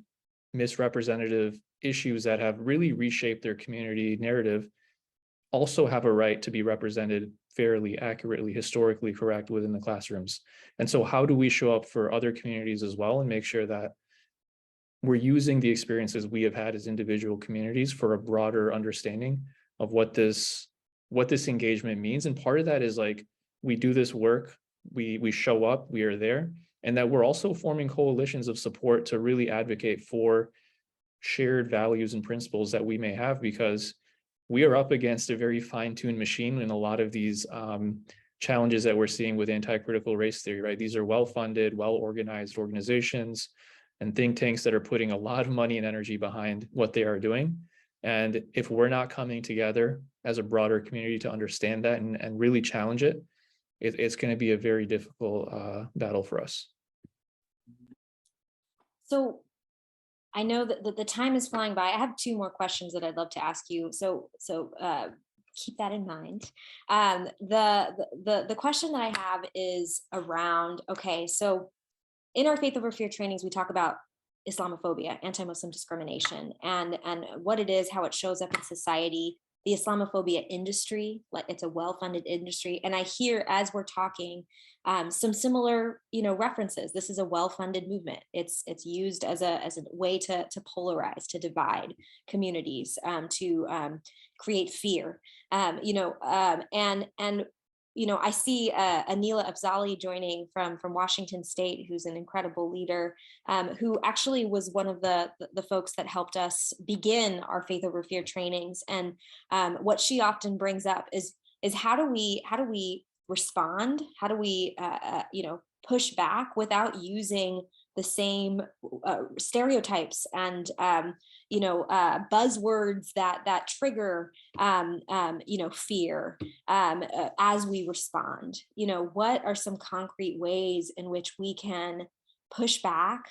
misrepresentative issues that have really reshaped their community narrative also have a right to be represented fairly, accurately, historically correct within the classrooms. And so how do we show up for other communities as well and make sure that we're using the experiences we have had as individual communities for a broader understanding of what this engagement means? And part of that is like, we do this work, we show up, we are there, and that we're also forming coalitions of support to really advocate for shared values and principles that we may have, because we are up against a very fine-tuned machine in a lot of these challenges that we're seeing with anti-critical race theory, right? These are well-funded, well-organized organizations and think tanks that are putting a lot of money and energy behind what they are doing. And if we're not coming together as a broader community to understand that and really challenge it, it's going to be a very difficult battle for us. So I know that the time is flying by. I have 2 more questions that I'd love to ask you. So keep that in mind. The question that I have is around, okay, so in our Faith Over Fear trainings, we talk about Islamophobia, anti-Muslim discrimination, and what it is, how it shows up in society, the Islamophobia industry, like it's a well-funded industry. And I hear, as we're talking, some similar, references. This is a well-funded movement. It's used as a way to polarize, to divide communities, to create fear. I see Anila Afzali joining from Washington State, who's an incredible leader, who actually was one of the folks that helped us begin our Faith Over Fear trainings. And what she often brings up is how do we respond? How do we push back without using the same stereotypes and buzzwords that trigger fear as we respond? What are some concrete ways in which we can push back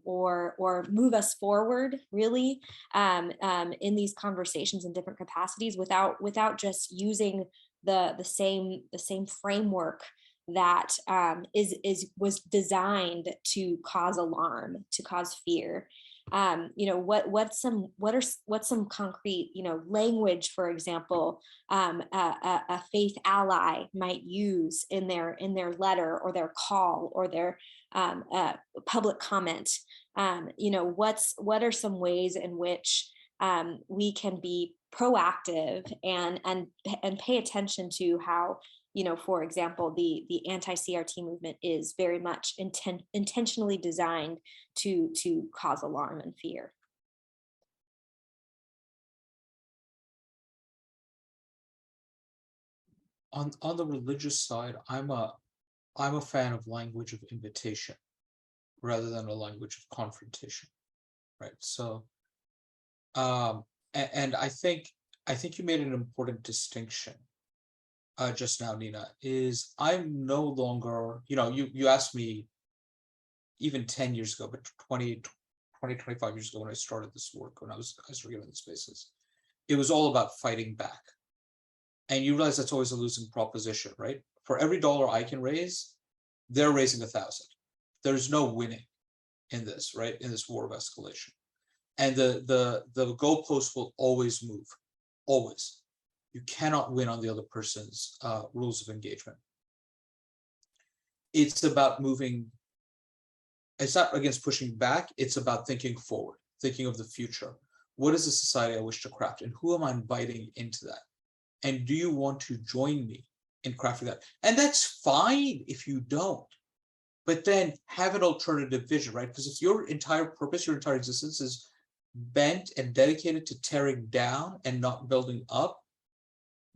or move us forward, really, in these conversations in different capacities without just using the same framework that was designed to cause alarm, to cause fear? What's some concrete language, for example, a faith ally might use in their letter or their call or their public comment? What are some ways in which we can be proactive and pay attention to how, for example, the anti-CRT movement is very much intentionally designed to cause alarm and fear? On the religious side, I'm a fan of language of invitation rather than a language of confrontation, right? So, and I think you made an important distinction just now, Nina. Is I'm no longer, you asked me even 10 years ago, but 25 years ago when I started this work, when I was working in the spaces, it was all about fighting back. And you realize that's always a losing proposition, right? For every dollar I can raise, they're raising 1,000. There's no winning in this, right? In this war of escalation. And the goalpost will always move, always. You cannot win on the other person's rules of engagement. It's about moving. It's not against pushing back. It's about thinking forward, thinking of the future. What is the society I wish to craft, and who am I inviting into that? And do you want to join me in crafting that? And that's fine if you don't, but then have an alternative vision, right? Because if your entire purpose, your entire existence is bent and dedicated to tearing down and not building up,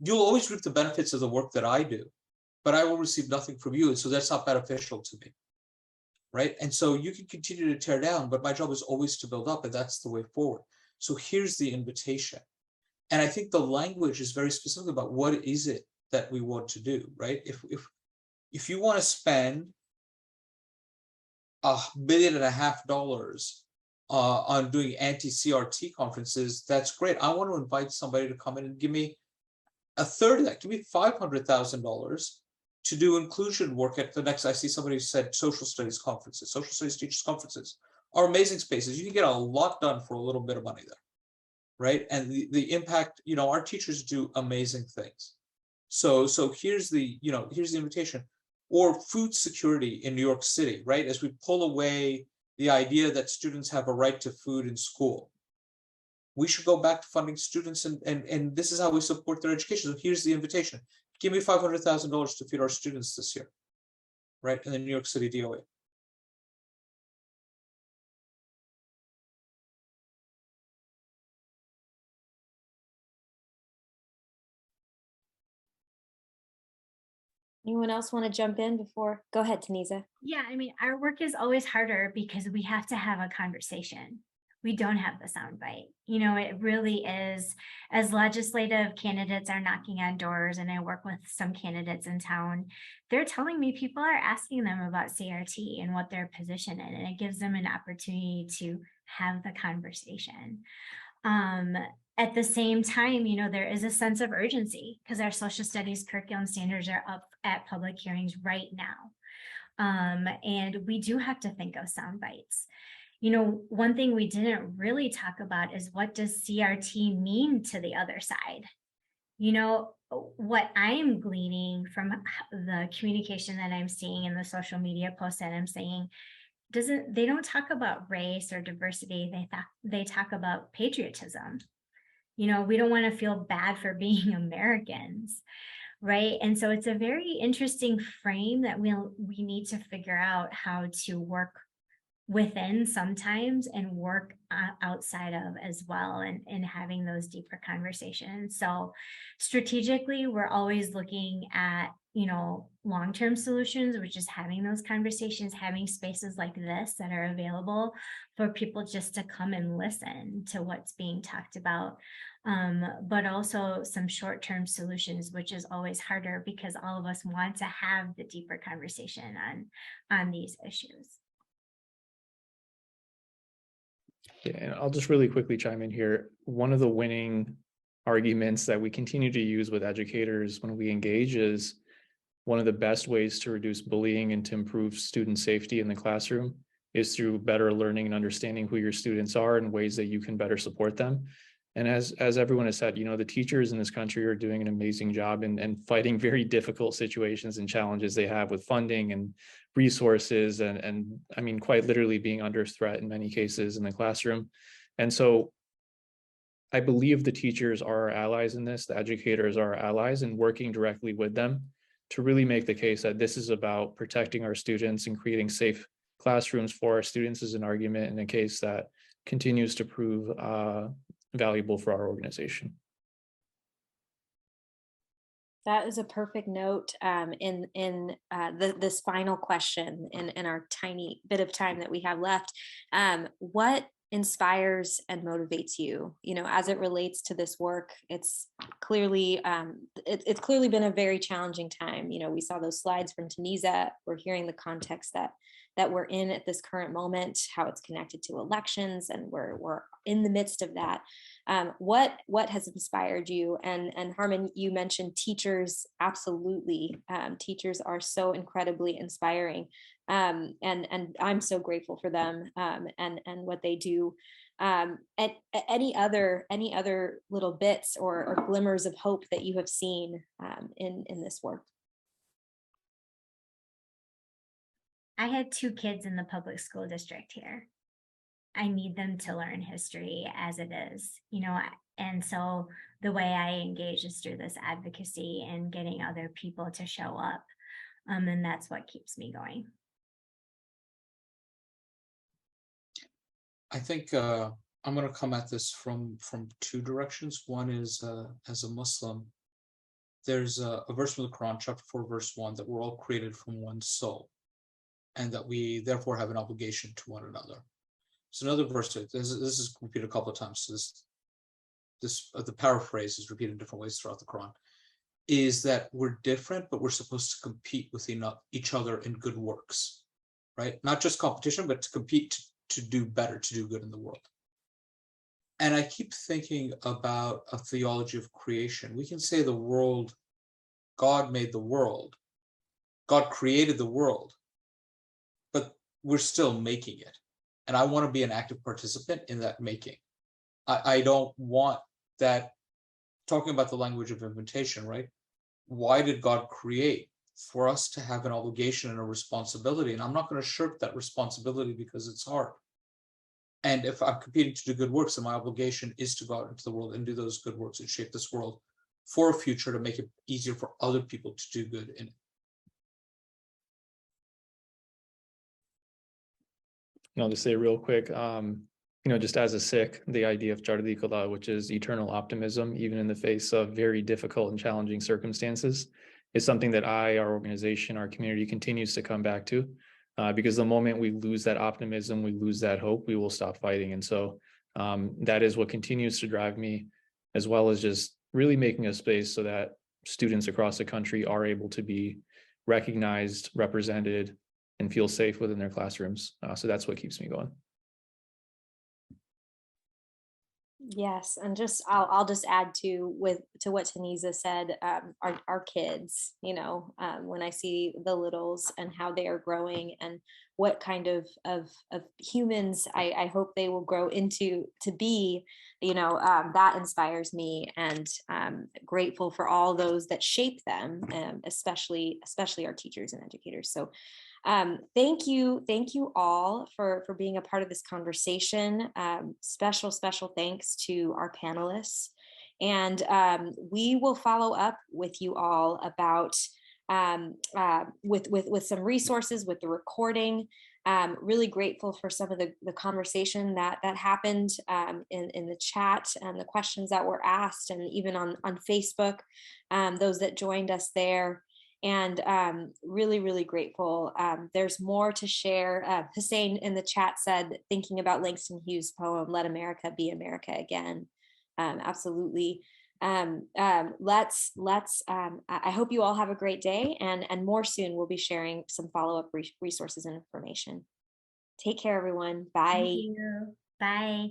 you'll always reap the benefits of the work that I do, but I will receive nothing from you. And so that's not beneficial to me, right? And so you can continue to tear down, but my job is always to build up, and that's the way forward. So here's the invitation. And I think the language is very specific about what is it that we want to do, right? If you want to spend $1.5 billion on doing anti-CRT conferences, that's great. I want to invite somebody to come in and give me a third of that. Give me $500,000 to do inclusion work at the next. I see somebody who said social studies conferences, social studies teachers conferences are amazing spaces. You can get a lot done for a little bit of money there, right? And the impact, our teachers do amazing things. So here's the, here's the invitation. Or food security in New York City, right? As we pull away the idea that students have a right to food in school, we should go back to funding students, and this is how we support their education. So here's the invitation. Give me $500,000 to feed our students this year, right? In the New York City DOE. Anyone else want to jump in before? Go ahead, Taneeza. Yeah, I mean, our work is always harder because we have to have a conversation. We don't have the soundbite. It really is, as legislative candidates are knocking on doors, and I work with some candidates in town, they're telling me people are asking them about CRT and what their position is, and it gives them an opportunity to have the conversation. At the same time, there is a sense of urgency because our social studies curriculum standards are up at public hearings right now. And we do have to think of sound bites. One thing we didn't really talk about is, what does CRT mean to the other side? What I'm gleaning from the communication that I'm seeing in the social media posts that I'm seeing, they don't talk about race or diversity. They talk about patriotism. We don't want to feel bad for being Americans, right? And so it's a very interesting frame that we need to figure out how to work within sometimes and work outside of as well, and having those deeper conversations. So strategically, we're always looking at, long-term solutions, which is having those conversations, having spaces like this that are available for people just to come and listen to what's being talked about. But also some short-term solutions, which is always harder because all of us want to have the deeper conversation on these issues. Yeah, and I'll just really quickly chime in here. One of the winning arguments that we continue to use with educators when we engage is, one of the best ways to reduce bullying and to improve student safety in the classroom is through better learning and understanding who your students are and ways that you can better support them. And as everyone has said, the teachers in this country are doing an amazing job and fighting very difficult situations and challenges they have with funding and resources, and I mean, quite literally being under threat in many cases in the classroom. And so I believe the teachers are our allies in this, the educators are our allies, and working directly with them to really make the case that this is about protecting our students and creating safe classrooms for our students is an argument in a case that continues to prove valuable for our organization. That is a perfect note in this final question in our tiny bit of time that we have left. What inspires and motivates you, as it relates to this work? It's clearly been a very challenging time. We saw those slides from Taneeza. We're hearing the context that we're in at this current moment, how it's connected to elections, and we're in the midst of that. What has inspired you? And Harman, you mentioned teachers. Absolutely, teachers are so incredibly inspiring, and I'm so grateful for them and what they do. Any other little bits or glimmers of hope that you have seen in this work? I had 2 kids in the public school district here. I need them to learn history as it is, and so the way I engage is through this advocacy and getting other people to show up. And that's what keeps me going. I think I'm going to come at this from 2 directions. One is, as a Muslim, there's a verse from the Quran, chapter 4, verse 1, that we're all created from one soul, and that we therefore have an obligation to one another. So another verse, this is repeated a couple of times, so the paraphrase is repeated in different ways throughout the Quran, is that we're different, but we're supposed to compete with each other in good works, right? Not just competition, but to compete to do better, to do good in the world. And I keep thinking about a theology of creation. We can say the world, God made the world, God created the world, but we're still making it. And I want to be an active participant in that making. I don't want that, talking about the language of invitation, right? why did God create? For us to have an obligation and a responsibility. And I'm not going to shirk that responsibility because it's hard. And if I'm competing to do good works, then my obligation is to go out into the world and do those good works and shape this world for a future to make it easier for other people to do good in it. I'll just say real quick, just as a Sikh, the idea of Chardi Kala, which is eternal optimism, even in the face of very difficult and challenging circumstances, is something that our organization, our community continues to come back to, because the moment we lose that optimism, we lose that hope, we will stop fighting. And so that is what continues to drive me, as well as just really making a space so that students across the country are able to be recognized, represented, and feel safe within their classrooms. So that's what keeps me going. Yes, and I'll just add to what Taneeza said. Our kids, when I see the littles and how they are growing and what kind of humans I hope they will grow into to be, that inspires me, and grateful for all those that shape them, especially our teachers and educators. So thank you all for being a part of this conversation. Special thanks to our panelists, and we will follow up with you all about with some resources, with the recording. Really grateful for some of the conversation that happened in the chat, and the questions that were asked, and even on Facebook, those that joined us there. And really grateful. There's more to share. Hussein in the chat said, thinking about Langston Hughes' poem, "Let America Be America Again." Absolutely. I hope you all have a great day, and more soon we'll be sharing some follow-up resources and information. Take care, everyone. Bye. Thank you. Bye.